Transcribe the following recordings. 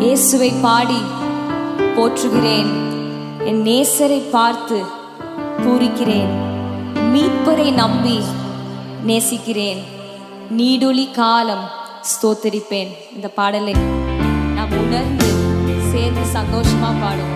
இயேசுவை பாடி போற்றுகிறேன், என் நேசரை பார்த்து பூரிக்கிறேன், மீட்பரை நம்பி நேசிக்கிறேன், நீடொளி காலம் ஸ்தோத்தரிப்பேன். இந்த பாடலை நாம் உணர்ந்து சேர்ந்து சந்தோஷமா பாடுவோம்.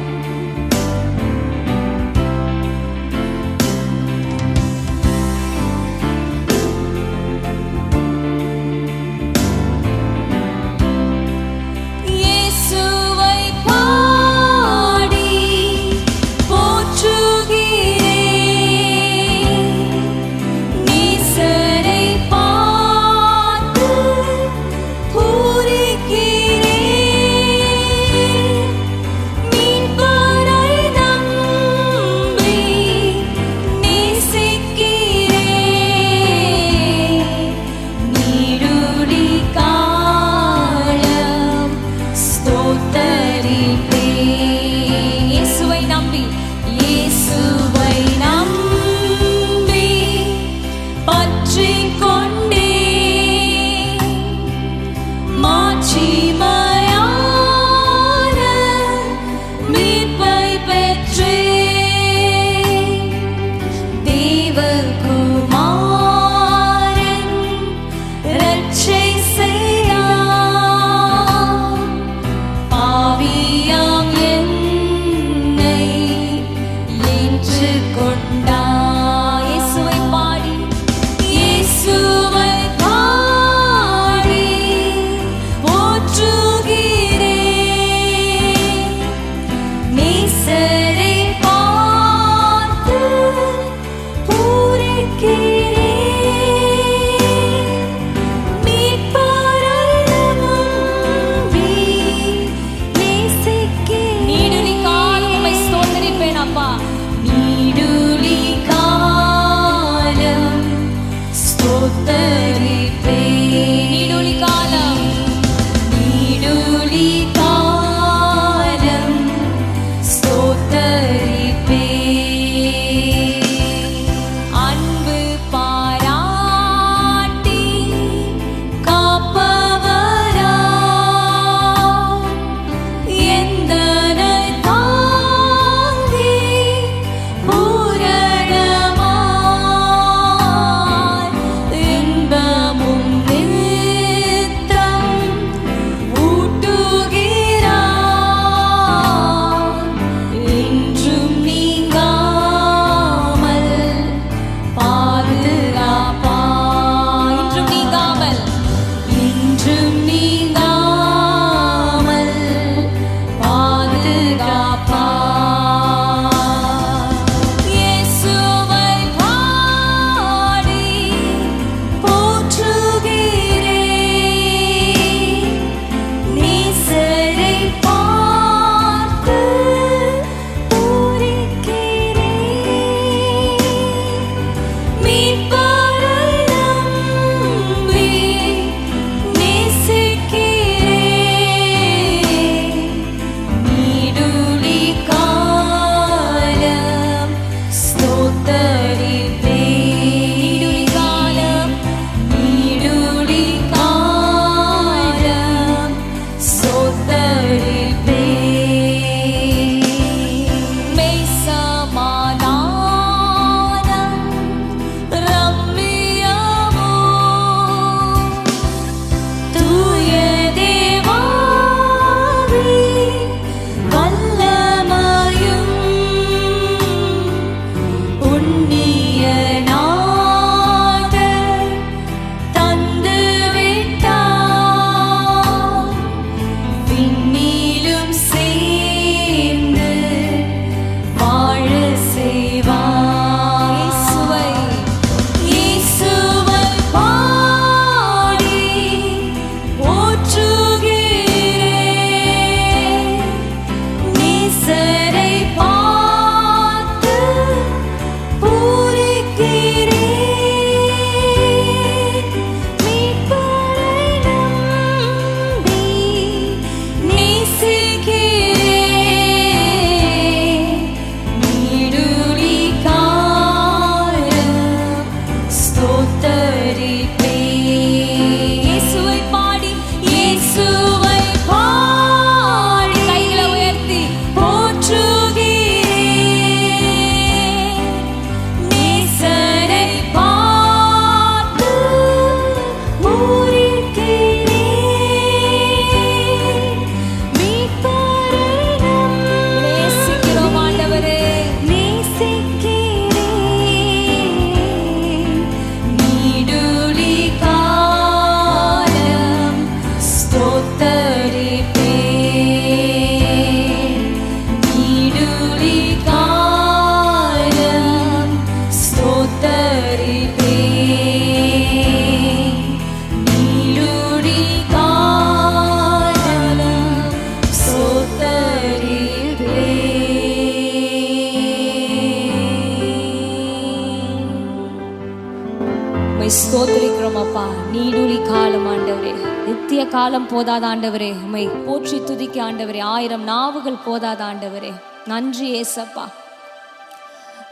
நித்திய காலம் போதாத ஆண்டவரே, உம்மை போற்றி துதிக்க ஆண்டவரே 1000 நாவுகள் போதாத ஆண்டவரே. நன்றி ஏசப்பா,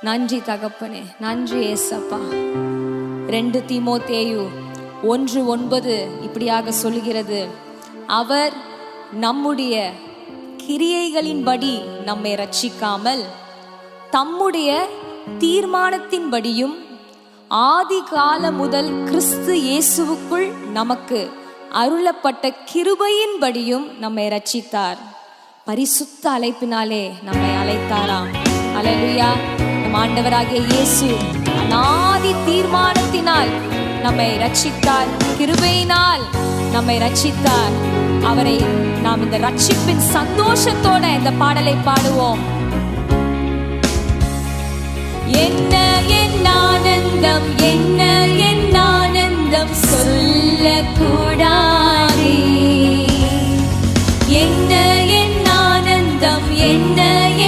நன்றி தகப்பனே, நன்றி ஏசப்பா. 2 தீமோத்தேயு 1:9 இப்படியாக சொல்லுகிறது, அவர் நம்முடைய கிரியைகளின்படி நம்மை ரட்சிக்காமல் தம்முடைய தீர்மானத்தின்படியும் ஆதி காலம் முதல் கிறிஸ்து இயேசுவுக்குள் நமக்கு அருளப்பட்ட கிருபையின்படியும் நம்மை ரட்சித்தார். பரிசுத்த அழைப்பினாலே நம்மை அழைத்தாராம். அல்லேலூயா. நம் ஆண்டவராகிய இயேசு அநாதி தீர்மானத்தினால் நம்மை ரட்சித்தார், கிருபையினால் நம்மை ரட்சித்தார். அவரை நாம் இந்த ரட்சிப்பின் சந்தோஷத்தோட இந்த பாடலை பாடுவோம். என்ன என் ஆனந்தம், என்ன என் ஆனந்தம் சொல்லக்கூடாதே. என்ன என் ஆனந்தம், என்ன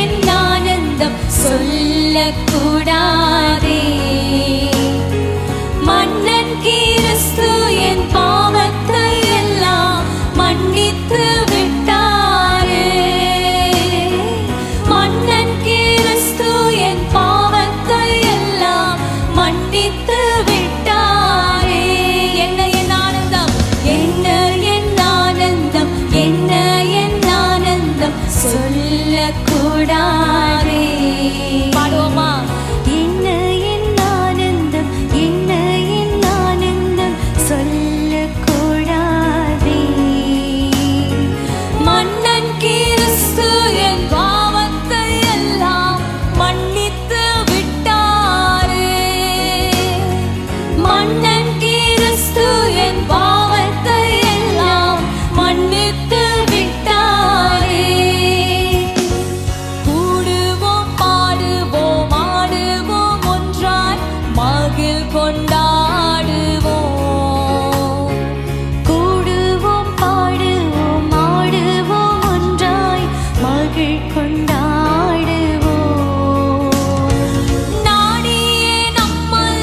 என் ஆனந்தம் சொல்லக்கூடாதே. மன்னன் கிறிஸ்து என் பாவத்தை எல்லாம் மன்னித்து விட்டாரே. மன்னன் கிறிஸ்து என் பாவத்தை எல்லாம் மன்னித்து விட்டாரே. என்ன என் ஆனந்தம், என்ன என் ஆனந்தம், என்ன என் ஆனந்தம் சொல்லக்கூடாதே. பாடுவோமா? என்ன என் ஆனந்தம், என்ன என் ஆனந்தம் சொல்லக்கூடாதே. மன்னன் கிறிஸ்து என் பாவத்தை எல்லாம் மன்னித்து விட்டாரே. மன்னன் கிறிஸ்து என் பாவத்தை எல்லாம் மன்னித்து விட்டாரே. கூடுவோம், பாடுவோம், ஆடுவோம், ஒன்றாய் மகிழ் கொண்டாடுவோம். கூடுவோம், பாடுவோம், ஆடுவோம், ஒன்றாய் மகிழ் கொண்டாடுவோம். நாடியே நம்மை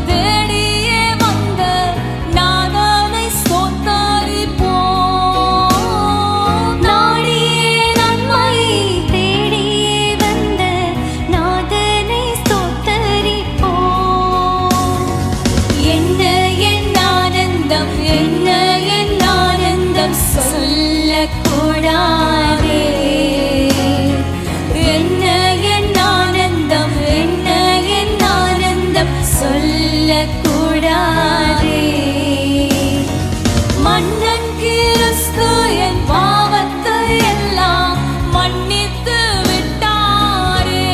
தேடியே வந்த நாதனை ஸ்தோத்தரிப்போம். நாடியே நம்மை தேடியே வந்த நாதனை ஸ்தோத்தரிப்போம். என்ன என் ஆனந்தம், என்ன என் ஆனந்தம் சொல்லக்கூடாதே. என்ன என் ஆனந்தம், என்ன என் ஆனந்தம் சொல்லக்கூடாதே. மன்னன் கிறிஸ்து என் பாவத்தை எல்லாம் மன்னித்து விட்டாரே.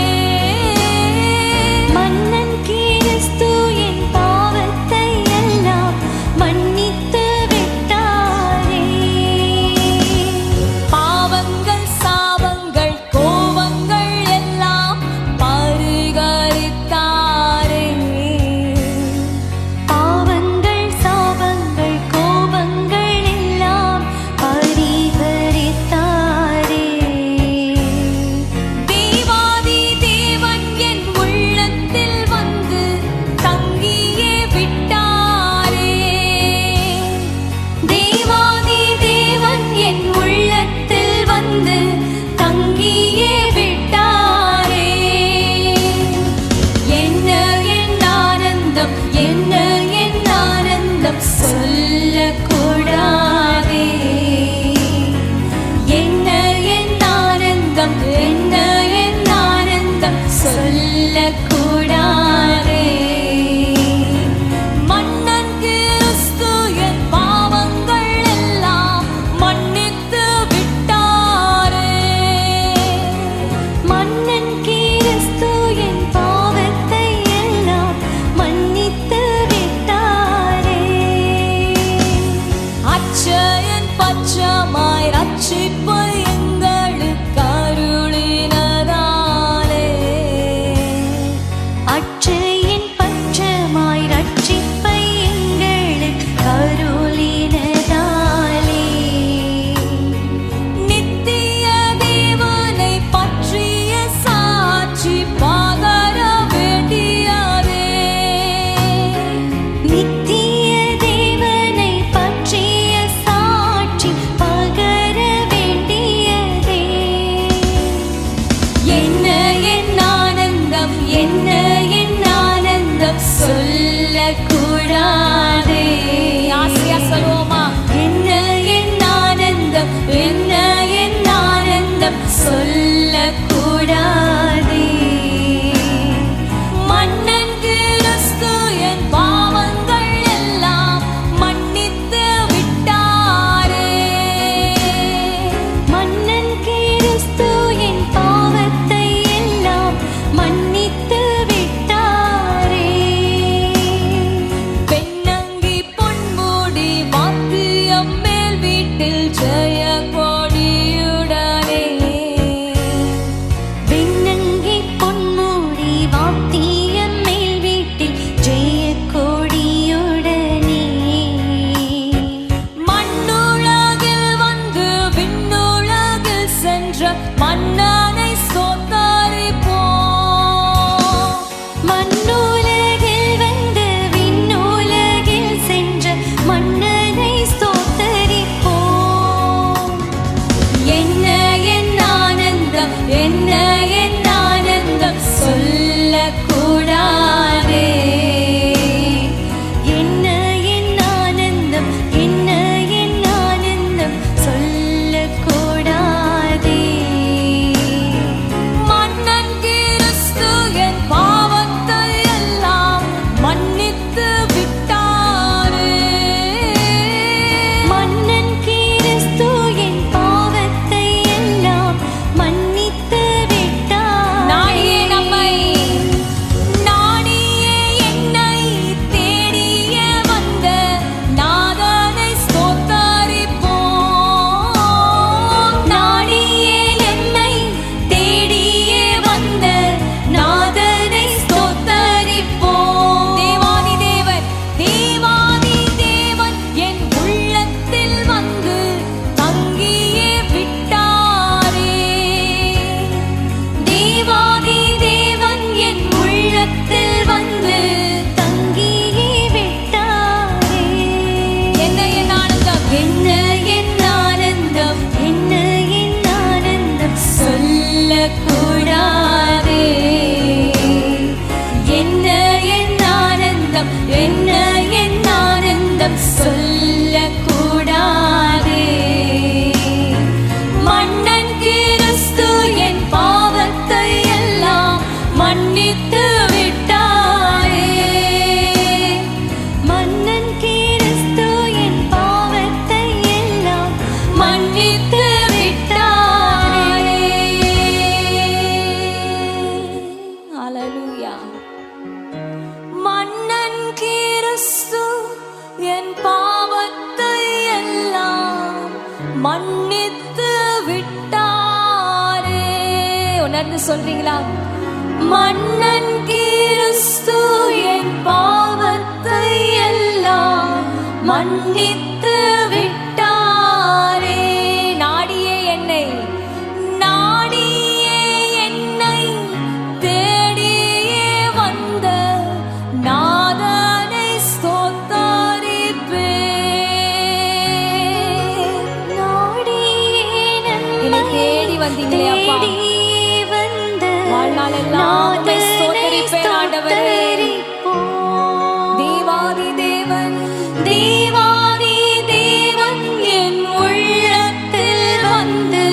மன்னன் கிறிஸ்து என் பாவத்தை எல்லாம் மன்னித்து விட்டாரே. பாவ ஆனந்தம் சொல்லக்கூடாதே. மன்னன் கிறிஸ்து என் பாவங்கள் எல்லாம் மன்னித்து விட்டாரே. மன்னன் கிறிஸ்து என் பாவத்தை எல்லாம் மன்னித்து விட்டாரே. பெண்ணங்கி பொன்முடி வாத்தியம் மேல் வீட்டில் ஜெய கொடியுடனே. பெண்ணங்கி பொன்முடி வாத்தியம் மேல் வீட்டில் ஜெய கொடியுடனே. மண்ணுலகில் வந்து விண்ணுலகில் சென்ற மன்னனை ஸ்தோத்தரிப்போம். மண்ணுலகில் வந்து விண்ணுலகில் சென்ற மன்னனை ஸ்தோத்தரிப்போம். என்ன என் ஆனந்தம், என்ன என் ஆனந்தம் சொல்லக்கூடாதே. என்ன என் ஆனந்தம், என்ன என் ஆனந்தம் சொல்லக்கூடாதே. மன்னன் கிறிஸ்து என் பாவத்தை எல்லாம் மன்னித்து விட்டாரே. மன்னன் கிறிஸ்து என் பாவத்தை எல்லாம் மன்னித்து விட்டாரே. நாடியே நம்மை, நாடியே என்னை தேடியே வந்த நாதனை ஸ்தோத்தரிப்போம். நாடியே என்னை தேடியே வந்த நாதனை ஸ்தோத்தரிப்போம். தேவாதி தேவன், தேவாதி தேவன் என் உள்ளத்தில் வந்து தங்கியே விட்டாரே. தேவாதி தேவன் என் உள்ளத்தில் வந்து தங்கியே விட்டாரே. என்ன என் ஆனந்தம், என்ன என் ஆனந்தம், என்ன என் ஆனந்தம் சொல்லக்கூடாதே. என்ன என் ஆனந்தம், என்ன என் ஆனந்தம் சொல்லக்கூடாதே. மன்னன் கிறிஸ்து என் பாவத்தை எல்லாம் மன்னித்து விட்டாரே. மன்னன் கிறிஸ்து என் பாவத்தை எல்லாம் மன்னித்து விட்டாரே. ஹல்லேலூயா. மன்னன் கிறிஸ்து என் பாவத்தை எல்லாம் மன்னித்து விட்டாரே. உணர்ந்து சொல்றீங்களா? மன்னன் கிறிஸ்து என் பாவத்தை எல்லாம் மன்னித்து விட்டாரே. நாடியே என்னை, நாடியே என்னை தேடியே வந்த நாதனை ஸ்தோத்தரிப்பேன். நாடியே என்னை தேடி வந்தீங்களே அப்பா, வாழ்நாளெல்லாம் உம்மை ஸ்தோத்தரிப்பேன் ஆண்டவரே. தேவாதி தேவன், தேவாதி தேவன் என் உள்ளத்தில் வந்து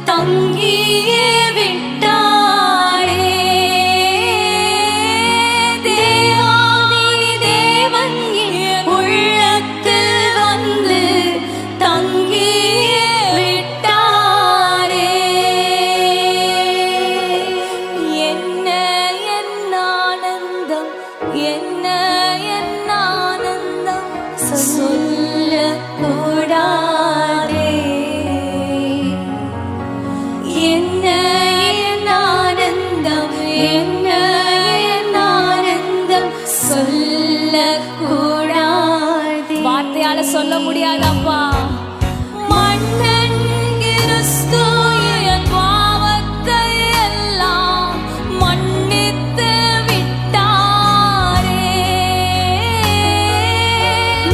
தங்கியே விட்டாரே. தேவாதி தேவன் என் உள்ளத்தில் வந்து தங்கியே விட்டாரே. என்ன என் ஆனந்தம், என்ன என் ஆனந்தம் சொல்லக்கூடாதே. என்ன என் ஆனந்தம், என்ன என் ஆனந்தம் சொல்லக்கூடாதே. வார்த்தையால சொல்ல முடியாதப்பா. மன்னன் கிறிஸ்து என் பாவத்தை எல்லாம் மன்னித்து விட்டாரே.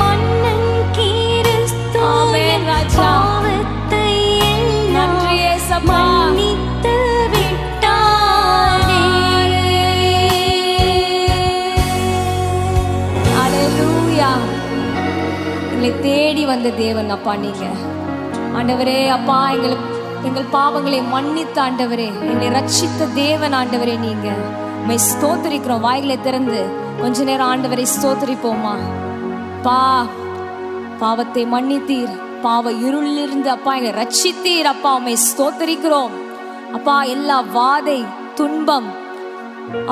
மன்னன் கிறிஸ்து என் பாவத்தை எல்லாம் நன்றி ஏசப்பா மன்னித்து விட்டாரே. ஹல்லேலூயா. எங்களை தேடி வந்த தேவன் அப்பா நீங்க. ஆண்டவரே அப்பா, எங்களுக்கு எங்கள் பாவங்களை மன்னித்த ஆண்டவரே, எங்களை ரட்சித்த தேவன் ஆண்டவரே, நீங்க உம்மை ஸ்தோத்திரிக்கிறோம். வாய்களை திறந்து கொஞ்ச நேரம் ஆண்டவரை ஸ்தோத்திரிப்போமா? பாவத்தை மன்னித்தீர், பாவ இருளிலிருந்து அப்பா எங்களை ரட்சித்தீர். அப்பா உம்மை ஸ்தோத்திரிக்கிறோம். அப்பா எல்லா வாதை துன்பம்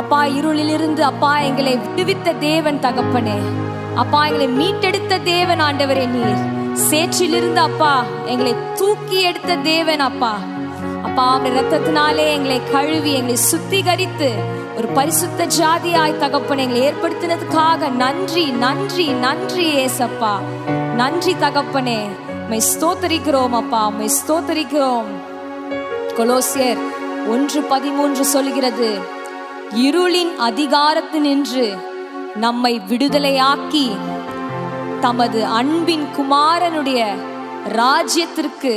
அப்பா இருளிலிருந்து அப்பா எங்களை விடுவித்த தேவன் தகப்பனே, அப்பா எங்களை மீட்டெடுத்த தேவன் ஆண்டவரே, நீர் சேற்றிலிருந்து அப்பா எங்களை தூக்கி எடுத்த தேவன். அப்பா அவருடைய ரத்தத்தினாலே எங்களை கழுவி எங்களை சுத்திகரித்து ஒரு பரிசுத்த ஜாதியாய் தகப்பனை எங்களை ஏற்படுத்தினதுக்காக நன்றி நன்றி நன்றி ஏசப்பா. நன்றி தகப்பனே, உம்மை ஸ்தோத்திரிக்கிறோம் அப்பா, உம்மை ஸ்தோத்திரிக்கிறோம். கொலோசியர் 1:13 சொல்கிறது, இருளின் அதிகாரத்தினின்று நம்மை விடுதலையாக்கி தமது அன்பின் குமாரனுடைய ராஜ்யத்திற்கு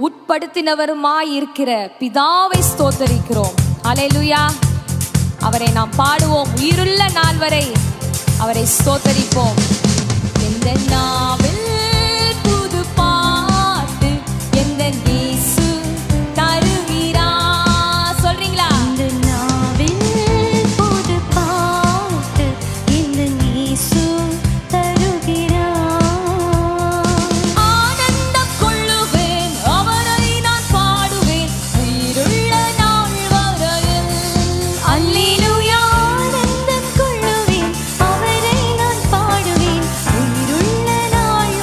உட்படுத்தினவருமாயிருக்கிற பிதாவை ஸ்தோத்தரிக்கிறோம். அல்லேலூயா. அவரை நாம் பாடுவோம். உயிருள்ள நாள் வரை அவரை ஸ்தோத்தரிப்போம். எந்த நாவில் புது பாட்டு எந்த இயேசு தருகிறா. சொல்றீங்களா? இந்த நாவில் புது பாட்டு எந்த இயேசு தருகிறா. ஆனந்தம் கொள்ளுவேன், அவரை நான் பாடுவேன், உயிருள்ள நாள் வரையில். அல்லேலூயா. ஆனந்தம் கொள்ளுவேன், அவரை நான் பாடுவேன், உயிருள்ள நாள்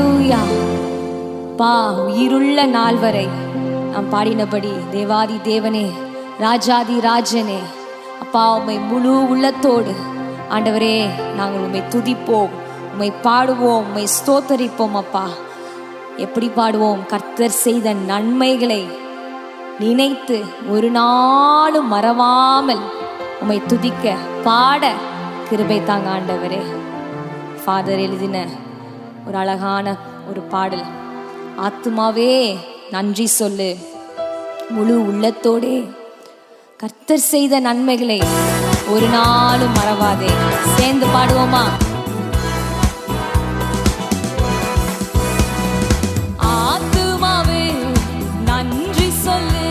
ஹalleluya. பா உயிருள்ள நாள் வரை நாம் பாடினபடி தேவாதி தேவனே, ராஜாதி ராஜனே, அப்பா உம்மை முழு உள்ளத்தோடு ஆண்டவரே நாங்கள் உம்மை துதிப்போம், உம்மை பாடுவோம், உம்மை ஸ்தோத்தரிப்போம். அப்பா எப்படி பாடுவோம்? கர்த்தர் செய்த நன்மைகளை நினைத்து ஒரு நாளும் மறவாமல் உம்மை துதிக்க பாட கிருபை தாங்க ஆண்டவரே. ஃபாதர் எழுதின ஒரு அழகான ஒரு பாடல், ஆத்துமாவே நன்றி சொல்லு முழு உள்ளத்தோடே, கர்த்தர் செய்த நன்மைகளை ஒரு நாளும் மறவாதே. சேர்ந்து பாடுவோமா? ஆத்துமாவே நன்றி சொல்லு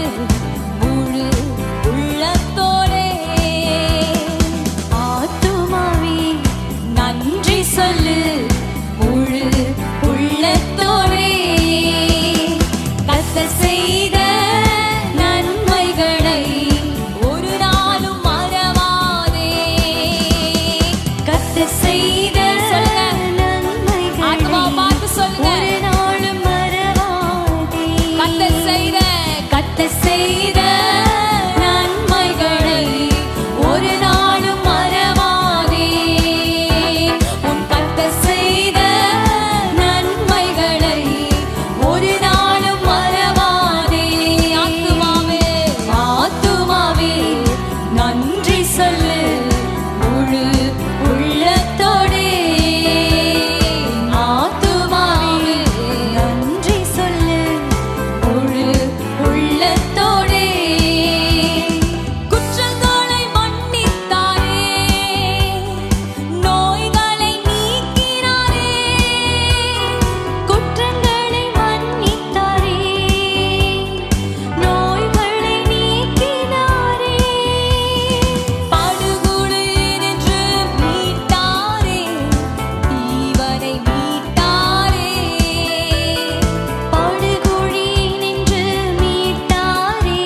முழு உள்ளத்தோடே, ஆத்துமாவே நன்றி சொல்லு முழு உள்ளத்தோடே, கர்த்தர் செய்த நன்மைகளை ஒரு நாளும் மறவாதே. கர்த்தர் செய்த நன்மைகளை ஆத்மா பார்த்து சொல்லுங்க. ஒரு நாளும் மறவாதே. கர்த்தர் செய்த நன்மைகளை ஒரு நாளும் மறவாதே. உன் கர்த்தர் செய்த நன்மைகளை ஒரு நாளும் மறவாதே. ஆத்துமாவே ஆத்துமாவே நன்றி சொல்லு முழு உள்ளத்தோடே, ஆத்துமாவே நன்றி சொல்லு முழு உள்ளத்தோடே. குற்றங்களை மன்னித்தாரே, நோய்களை நீக்கினாரே, குற்றங்களை மன்னித்தாரே, நோய்களை நீக்கினாரே, படுகுழியினின்று மீட்டாரே, தீவனை மீட்டாரே, படுகுழி நின்று மீட்டாரே,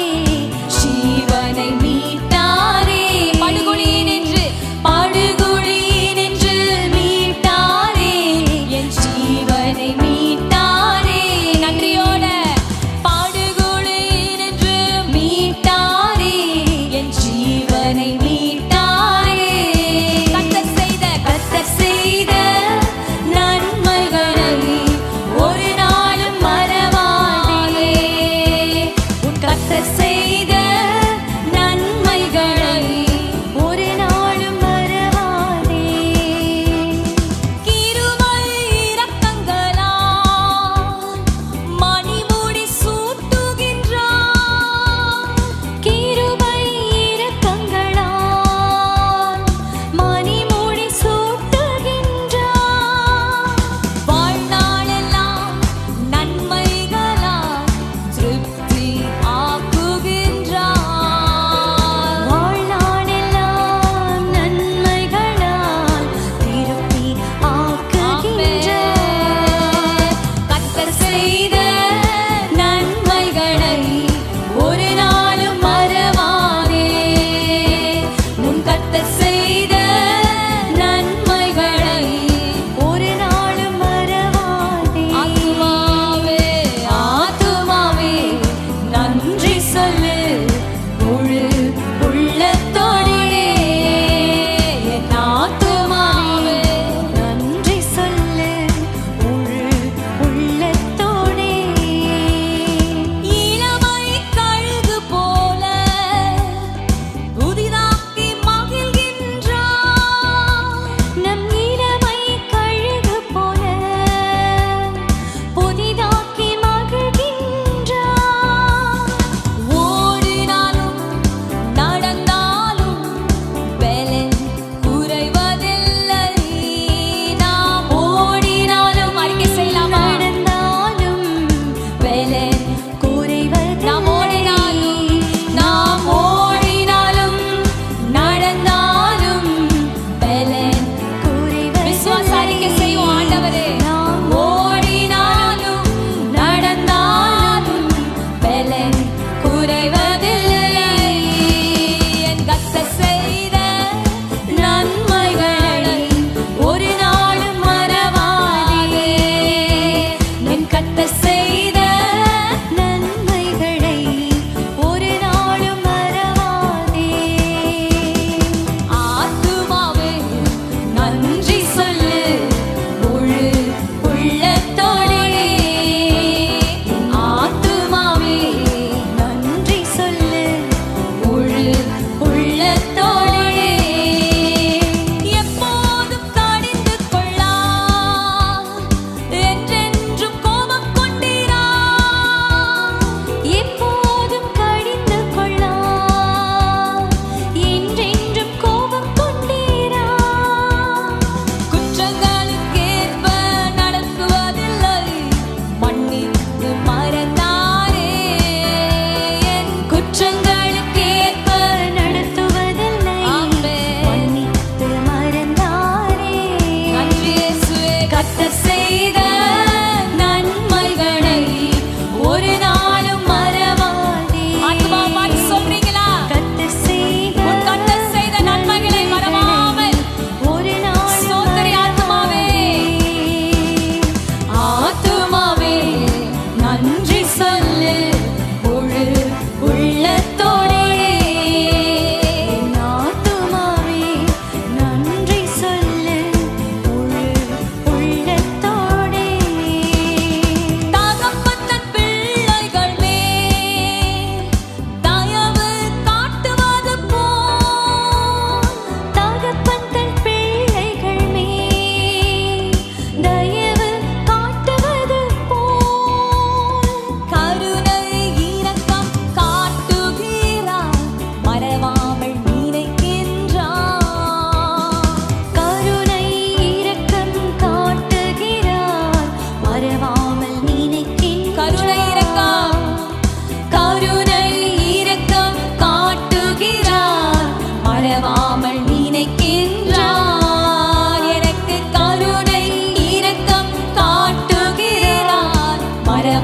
ஜீவனை மீட்டாரே. படுகுழியினின்று மீட்டாரே, என் ஜீவனை மீட்டாரே. நன்றியோட படுகுழியினின்று மீட்டாரே, என் ஜீவனை மீட்டாரே. கர்த்தர் செய்த நன்மைகளை ஒரு நாளும் மறவாதே. உன் கர்த்தர் செய்த நன்மைகளை ஒரு நாளும் மறவாதே. கிருபை இரக்கங்களால்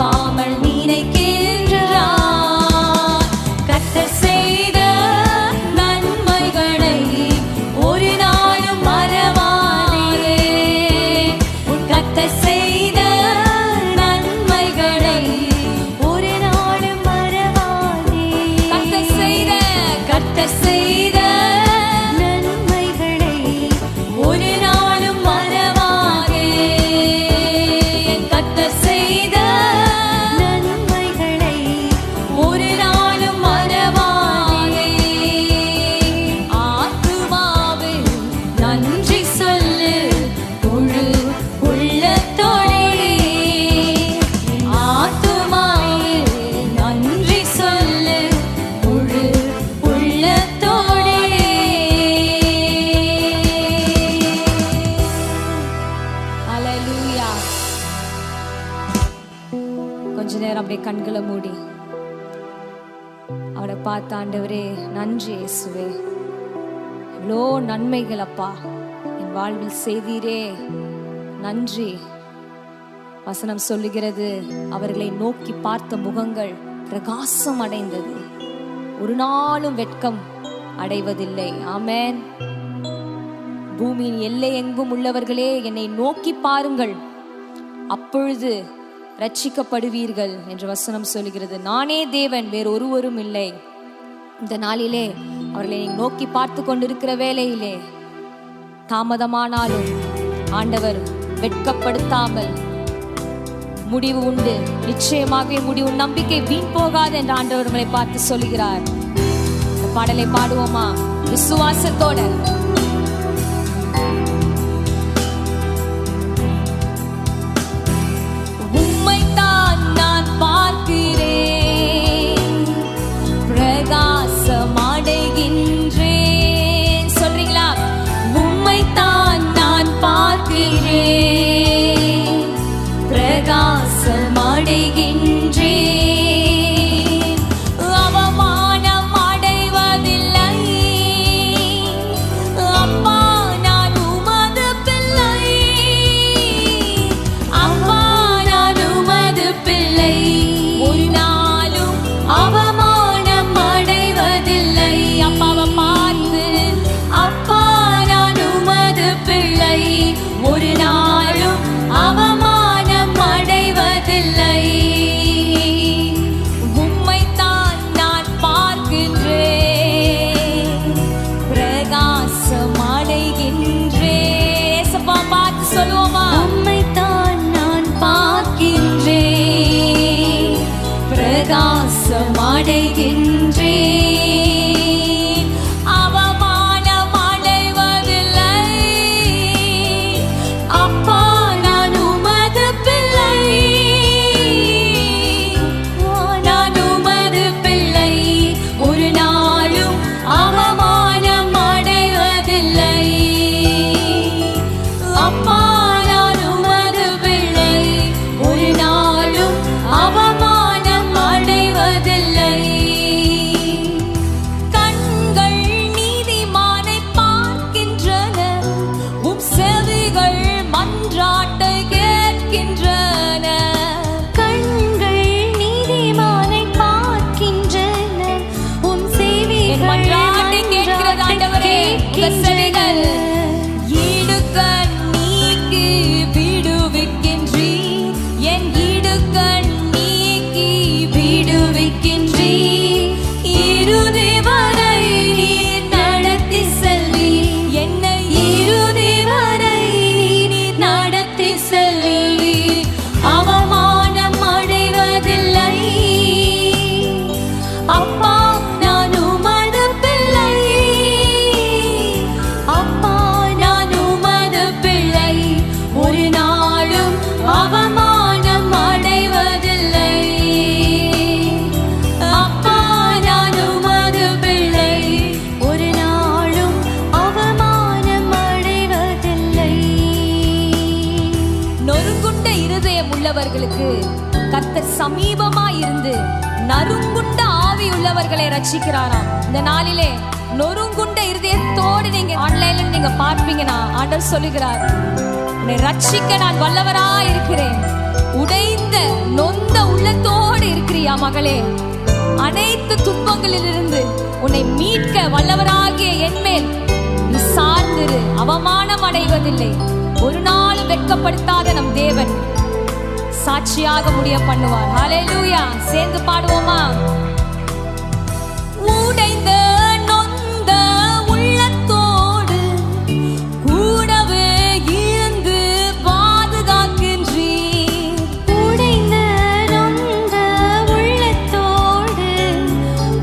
மறவாமல் நினைக்கின்றார். கர்த்தர் செய்த நன்மைகளை ஒரு நாளும் மறவாதே. கர்த்தர் செய்த நன்மைகளை ஒரு நாளும் மறவாதே. கர்த்தர் செய்த நன்மைகளை ஒரு நாளும் மறவாதே. கர்த்தர் செய்த நன்மைகளை ஒரு நாளும் மறவாதே. ஆத்துமாவே நன்றி சொல்லு முழு உள்ளத்தோடே. ஆத்துமாவே நன்றி சொல்லு முழு உள்ளத்தோடே. ஹல்லேலூயா. கொஞ்ச நேரம் அப்படியே கண்களை மூடி அவரை பார்த்து, ஆண்டவரே நன்றி இயேசுவே, இவ்வளோ நன்மைகள் அப்பா என் வாழ்வில் செய்தீரே, நன்றி. வசனம் சொல்லுகிறது, அவர்களை நோக்கி பார்த்த முகங்கள் பிரகாசம் அடைந்தது, ஒரு நாளும் வெட்கம் அடைவதில்லை. ஆமென். பூமியின் எல்லை எங்கும் உள்ளவர்களே, என்னை நோக்கி பாருங்கள், அப்பொழுது ரட்சிக்கப்படுவீர்கள் என்று வசனம் சொல்லுகிறது. நானே தேவன், வேறு ஒருவரும் இல்லை. இந்த நாளிலே அவர்களை நோக்கி பார்த்து கொண்டிருக்கிற வேளையிலே தாமதமானாலும் ஆண்டவர் வெட்கப்படுத்தாமல் முடிவு உண்டு, நிச்சயமாக முடிவு, நம்பிக்கை வீண் போகாது என்று ஆண்டவர் உங்களை பார்த்து சொல்லுகிறார். இந்த பாடலை பாடுவோமா விசுவாசத்தோட? உம்மைத்தான் நான் பார்க்கிறேன், பிரகாசம் அடைகின்றேன். சொல்றீங்களா? உம்மைத்தான் நான் பார்க்கிறேன், பிரகாசம் அடைகின்றேன். அவமானம் அடைவதில்லை, அப்பா நான் உமது பிள்ளை. அப்பா நான் உமது பிள்ளை, ஒரு நாளும் அவமானம் அடைவதில்லை. அப்பாவை பார்த்து, அப்பா நான் உமது பிள்ளை, ஒரு நாளும் அவமானம் அடைவதில்லை. உம்மைத்தான் நான் பார்க்கின்றேன், பிரகாசம் அடைகின்றேன். ஏசப்பா பார்த்து சொல்லுவோமா? உம்மைத்தான் நான் பார்க்கின்றேன், பிரகாசம் அடைகின்றேன். அவமானம் அடைவதில்லை, அப்பா நான் உமது பிள்ளை. நான் உமது பிள்ளை, ஒரு நாளும் அவமானம் அடைவதில்லை. அப்பா நான் உமது பிள்ளை, ஒரு நாளும் அவமானம் அடைவதில்லை. கண்கள் நீதிமானை பார்க்கின்றன, உம் செவிகள் மன்றாட்டை கேட்கின்றன. கண்கள் நீதிமானை பார்க்கின்றன, உம் செவிகள் மன்றாட்டை கேட்கிறது. ஆண்டவரே, உங்க செவிகள் இடுக்கண் நீக்கி விடுவிக்கின்றீர், என் இடுக்கண் நீக்கி விடுவிக்கின்றீர். இறுதி வரை நீர் நடத்தி செல்வீர், என்னை இறுதி வரை நீர் நடத்தி செல்வீர். அவமானம் அடைவதில்லை, அப்பா நான் உமது பிள்ளை. அப்பா நான் உமது பிள்ளை, ஒரு நாளும் அவமானம் அடைவதில்லை. அப்பா நான் உமது பிள்ளை, ஒரு நாளும் அவமானம் அடைவதில்லை. நொறுங்குண்ட இருதயம் உள்ளவர்களுக்கு கர்த்தர் சமீபமா இருந்து நறுங்குண்ட ஆவி உள்ளவர்களை ரட்சிக்கிறாராம். இந்த நாளிலே நொறுங்குண்ட இருதயத்தோடு நீங்க ஆன்லைன்ல நீங்க பார்ப்பீங்கன்னா ஆண்டவர் சொல்லுகிறார், உன்னை ரட்சிக்க நான் வல்லவரா இருக்கிறேன். உடைந்த நொந்த மகா மகளே, அனைத்து துன்பங்களிலிருந்து உன்னை மீட்க வல்லவராகிய என்மேல் நீ சார்ந்திரு. அவமானம் அடைவதில்லை. ஒரு நாள் வெட்கப்படுத்தாத நம் தேவன் சாட்சியாக முடிய பண்ணுவார். ஹல்லேலூயா. சேர்ந்து பாடுவோமா? உடைந்த நொந்த உள்ளத்தோடு கூடவே இருந்து பாதுகாக்கின்றீர். உடைந்த நொந்த உள்ளத்தோடு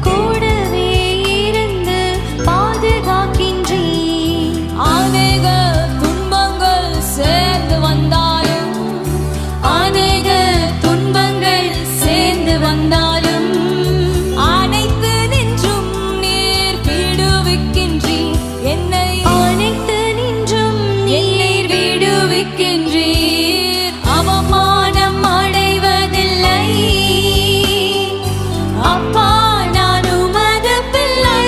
கூடவே இருந்து பாதுகாக்கின்றீர். அநேக துன்பங்கள் சேர்ந்து வந்தாலும், அநேக துன்பங்கள் சேர்ந்து வந்தாலும் அனைத்து நின்றும் நீர் விடுவிக்கின்றீர் என்னை. அனைத்து நின்றும் நீர் விடுவிக்கின்றீர். அவமானம் அடைவதில்லை. அப்பா நான் உமது பிள்ளை.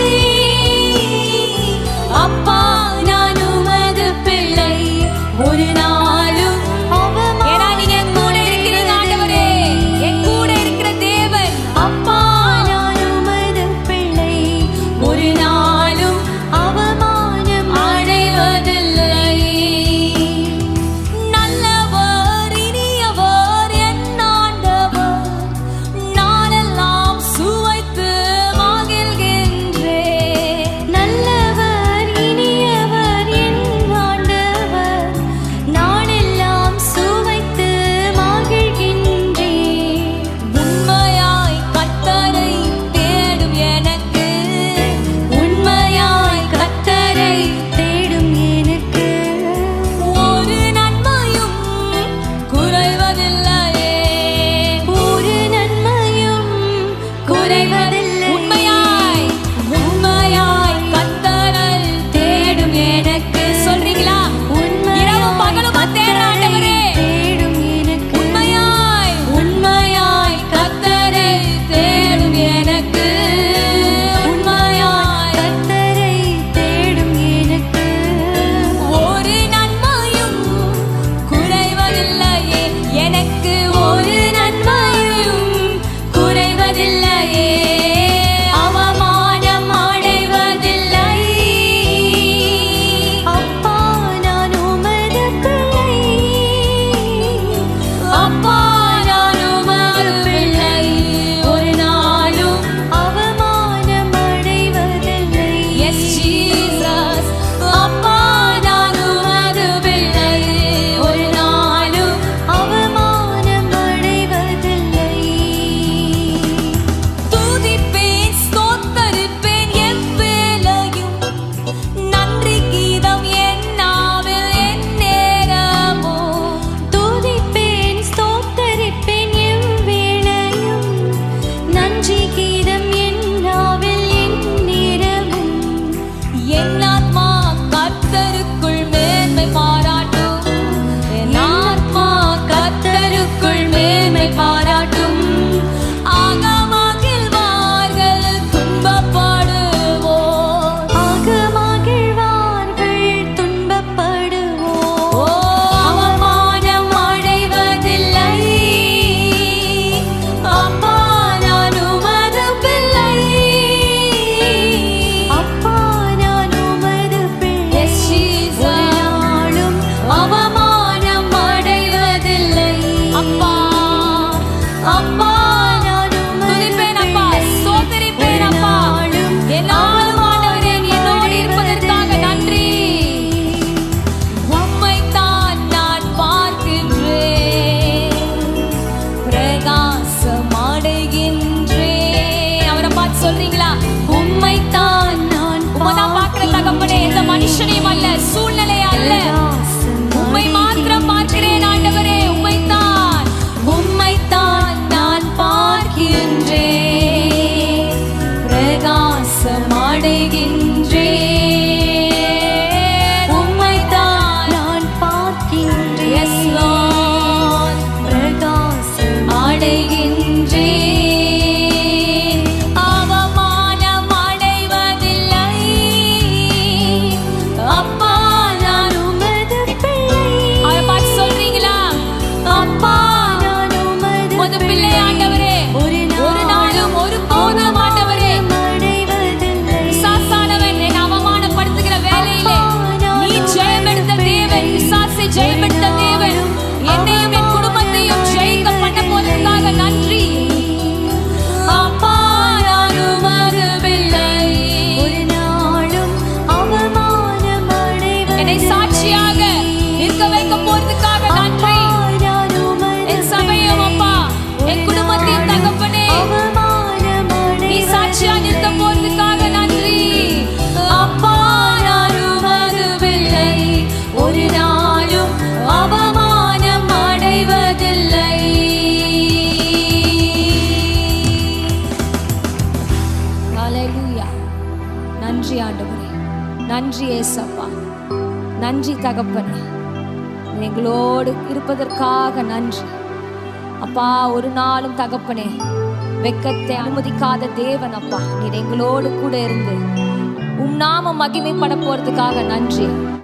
அப்பா நான் உமது பிள்ளை. ஒரு நாளும் ஏன்னா நீங்க என் கூட இருக்கிறீங்க ஆண்டவரே, என் கூட இருக்கிற தேவன். அப்பா நான் உமது பிள்ளை. ஒரு நாளும் அவமானம் அடைவதில்லை. நல்லவர் இனியவர் என் ஆண்டவர், நாளெல்லாம் சுவைத்து மகிழ்கின்றேன். நல்லவர் இனியவர் என் ஆண்டவர், நாளெல்லாம் சுவைத்து மகிழ்கின்றேன். உண்மையாய் கர்த்தரை தேடும் எனக்கு, உண்மையாய் கர்த்தரை தேடும் எனக்கு ஒரு நன்மையும் குறைவதில்லையே. ஒரு நன்மையும் குறைவதில்லை. உண்மையாய் கர்த்தரை தேடும் எனக்கு. சொல்றீங்களா? இரவும் பகலுமா தேடுற ஆண்டவரே, தேடும் எனக்கு உண்மையாய் கர்த்தரை தேடும் எனக்கு. உண்மையாய் கர்த்தரை தேடும் எனக்கு ஒரு நன்மையும் குறைவதில்லையே. எனக்கு ஒரு நன்மையும் குறைவதில்லையே. அவமானம் அடைவதில்லை. அப்பா நான் உமது பிள்ளை. அப்பா நான் உமது பிள்ளை. ஒரு நாளும் அவமானம் அடைவதில்லை. Yes Jesus. அப்பா நான் உமது பிள்ளை. ஒரு நாளும் அவமானம் அடைவதில்லை. துதிப்பேன், ஸ்தோத்தரிப்பேன் எவ்வேளையும். நன்றி கீதம் என் நாவில் எந்நேரமும். துதிப்பேன், ஸ்தோத்தரிப்பேன் எவ்வேளையும். நன்றி கீதம் என் நாவில் எந்நேரமும். என் ஆத்மா கர்த்தருக்குள் மேன்மை பாராட்டும். என் ஆத்மா கர்த்தருக்குள் மேன்மை பாராட்டும். ஆக மகிழ்வார்கள் துன்பப்படுவோர். ஆக மகிழ்வார்கள் துன்பப்படுவோர். ஓ, அவமானம் அடைவதில்லை. அப்பா நான் உமது பிள்ளை. அப்பா நான் உமது பிள்ளை. Yes, Jesus. ஒரு நாளும் அவமானம் அடைவதில்லை. அப்பா, அப்பா நான் உமது துதிப்பேன் அப்பா, பிள்ளை. ஸ்தோத்தரிப்பேன் அப்பா. என்னாலும் ஆண்டவரே, நீ என்னோடு இருப்பதற்காக நன்றி. உம்மைத்தான் நான் பார்க்கின்றேன், பிரகாசம் அடைகின்றேன். அவரை பார்த்து சொல்றீங்களா? உம்மைத்தான் நான் உம்மைதான் பார்க்கிற தகப்பனே, எந்த மனுஷனையும் அல்ல, சூழ்நிலையை அல்ல. உம்மை மாத்திரம் பார்க்கிறேன் ஆண்டவரே. உம்மைத்தான் நான் பார்க்கின்றேன், பிரகாசம் அடைகின்றேன். உம்மைத்தான் நான் பார்க்கின்றேன். Yes, Lord. பிரகாசம் அடைகின்றேன். அவமானம் அடைவதில்லை. அப்பா நான் உமது பிள்ளை. அவரை பார்த்து சொல்றீங்களா? அப்பா நான் உமது உமது பிள்ளை ஆண்டவரே. ஒரு நாள் ஏசப்பா. நன்றி தகப்பனே, நீர் எங்களோடு இருப்பதற்காக நன்றி அப்பா. ஒரு நாளும் தகப்பனே வெட்கத்தை அனுமதிக்காத தேவன் அப்பா, நீர் எங்களோடு கூட இருந்து நாம மகிமைப்பட போறதுக்காக நன்றி.